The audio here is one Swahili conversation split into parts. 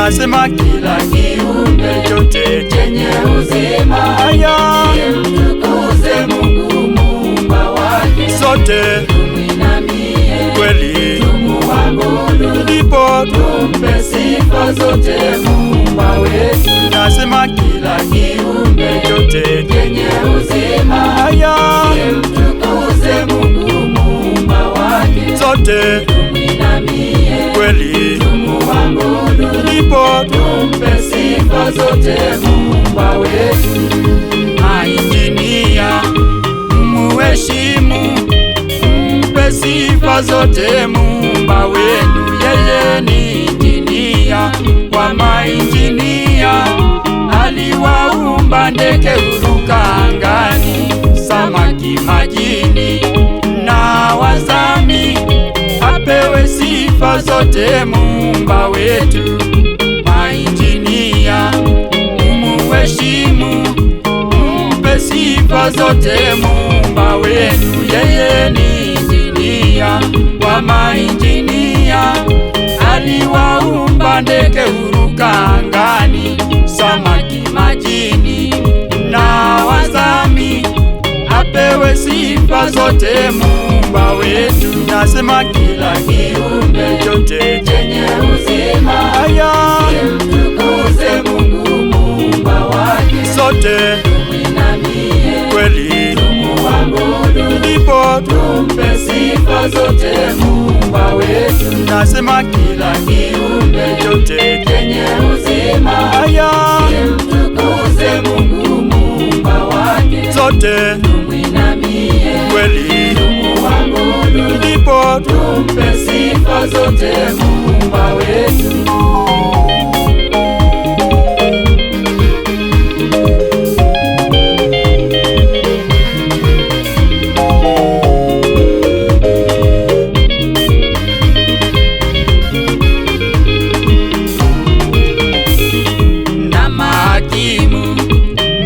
Nasema kila kiumbe chote chenye uzima kimtukuze Mungu muumba wake. Sote tumwinamie, kweli tumuabudu, ndipo tumpe sifa zote muumba wetu. Nasema kila kiumbe chote chenye uzima kimtukuze Mungu muumba wake. Sote tumwinamie, kweli tumuabudu, ndipo tumpe sifa zote muumba wetu. Mainjinia mumuheshimu, mpe sifa zote muumba wenu. Yeye ni injinia wa mainjinia, aliwaumba ndege huruka angani, samaki majini na wazami. Apewe sifa zote muumba wetu. Mainjinia mumuheshimu, mpe sifa zote muumba wenu. Yeye ni injinia wa mainjinia, aliwaumba ndege huruka angani, samaki majini na wazami. Apewe sifa zote muumba wetu. Nasema kila kiumbe chote chenye uzima kimtukuze Mungu muumba wake. Sote tumwinamie, kweli tumuabudu, ndipo tumpe sifa zote muumba wetu. Nasema kila kiumbe chote chenye uzima kimtukuze Mungu muumba wake. Sote tumwinamie, kweli tumuabudu, ndipo tumpe sifa zote muumba wetu. Na mahakimu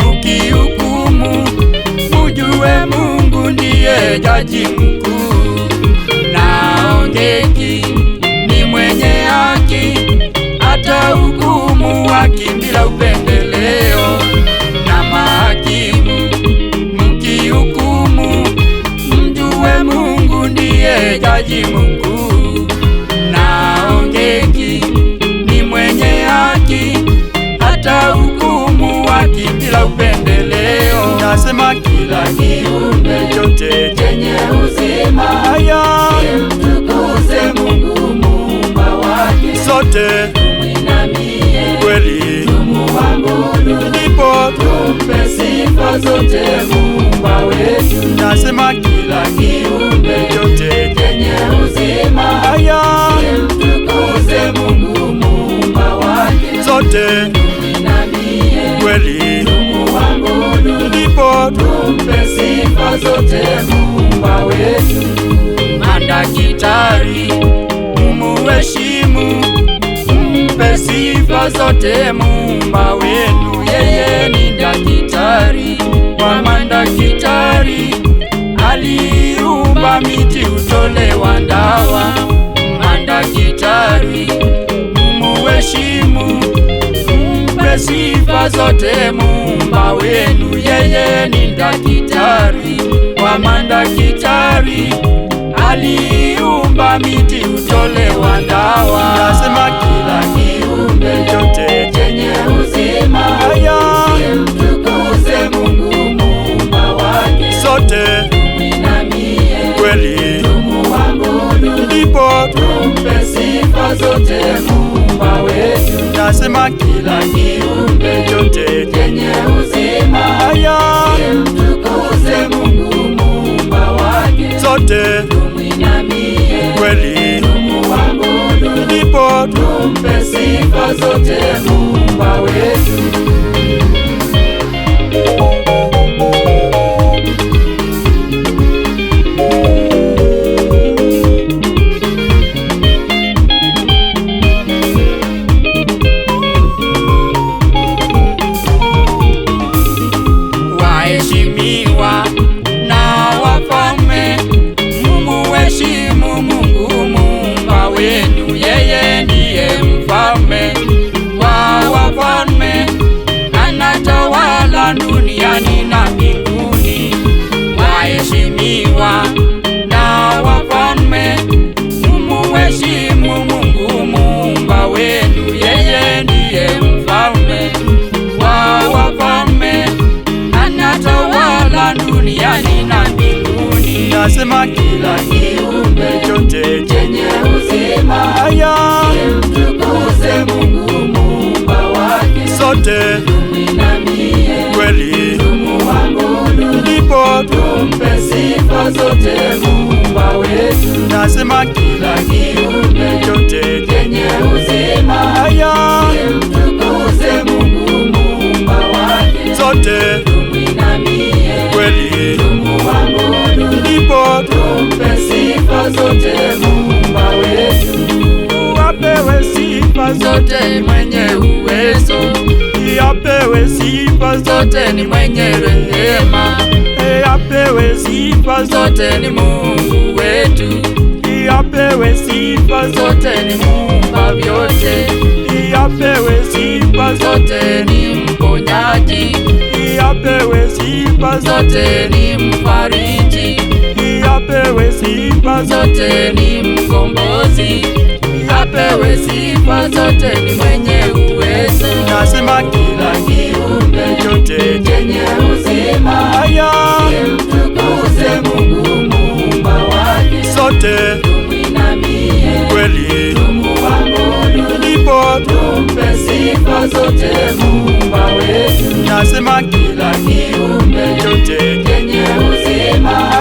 mukihukumu, mujue Mungu ndiye jaji mkuu. Naongeki ni mwenye haki, hata hukumu haki bila upendeleo. Na mahakimu mkihukumu, mjue Mungu ndiye jaji mkuu. Naongeki ni mwenye haki, hata hukumu haki bila upendeleo. Nasema kila kiumbe chote chenye uzima kimtukuze Mungu muumba wake. Sote tumwinamie, kweli tumuabudu, ndipo tumpe sifa zote muumba wetu. Nasema kila kiumbe chote chenye uzima kimtukuze Mungu muumba wake. Sote tumwinamie, kweli tumuabudu, ndipo tumpe sifa zote muumba wetu. Madaktari mumuheshimu, mpe sifa zote muumba wenu. Yeye ni daktari wa madaktari, aliumba miti utolewa dawa. Madaktari mumuheshimu, mpe sifa zote muumba wenu. Yeye ni daktari wa madaktari, aliumba miti utolewa dawa. Nasema kila kiumbe chote chenye uzima kimtukuze Mungu muumba wake. Sote tumwinamie, kweli tumuabudu, ndipo tumpe sifa zote muumba wetu. Nasema kila kiumbe chote chenye uzima kimtukuze Mungu muumba wake. Sote tumwinamie, kweli tumuabudu, ndipo tumpe sifa zote muumba wetu. Waheshimiwa na wafalme, mumuheshimu Mungu muumba wenu. Yeye ndiye mfalme mtawaliwa na wafalme. Mumuheshimu Mungu Muumba wenu, yeye ndiye mfalme wa wafalme, anatawala duniani na mbinguni. Nasema kila kiumbe chote chenye uzima kimtukuze Mungu Muumba wake. Sote tumwinamie kweli, tumuabudu, ndipo tumpe sifa zote Muumba wetu. nasema Kila kiumbe chote chenye uzima kimtukuze Mungu Muumba wake. sote tumwinamie kweli, tumuabudu, ndipo tumpe sifa zote Muumba wetu. apewe sifa zote, ni mwenye uwezo, apewe sifa zote, ni mwenye rehema, apewe sifa zote, ni Mungu wetu, apewe sifa zote, ni Muumba vyote, apewe sifa zote, ni mponyaji, apewe sifa zote, ni mfariji, apewe sifa zote, ni mkombozi, apewe sifa zote, ni mwenye uwezo. Nasema kila kiumbe chote chenye uzima kimtukuze Mungu Muumba wake. sote tumwinamie kweli, tumuabudu, ndipo tumpe sifa zote Muumba wetu. nasema Kila kiumbe chote chenye uzima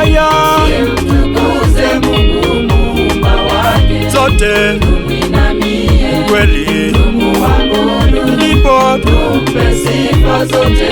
kimtukuze Mungu Muumba wake. sote tumwinamie kweli, tumuabudu, ndipo tumpe sifa zote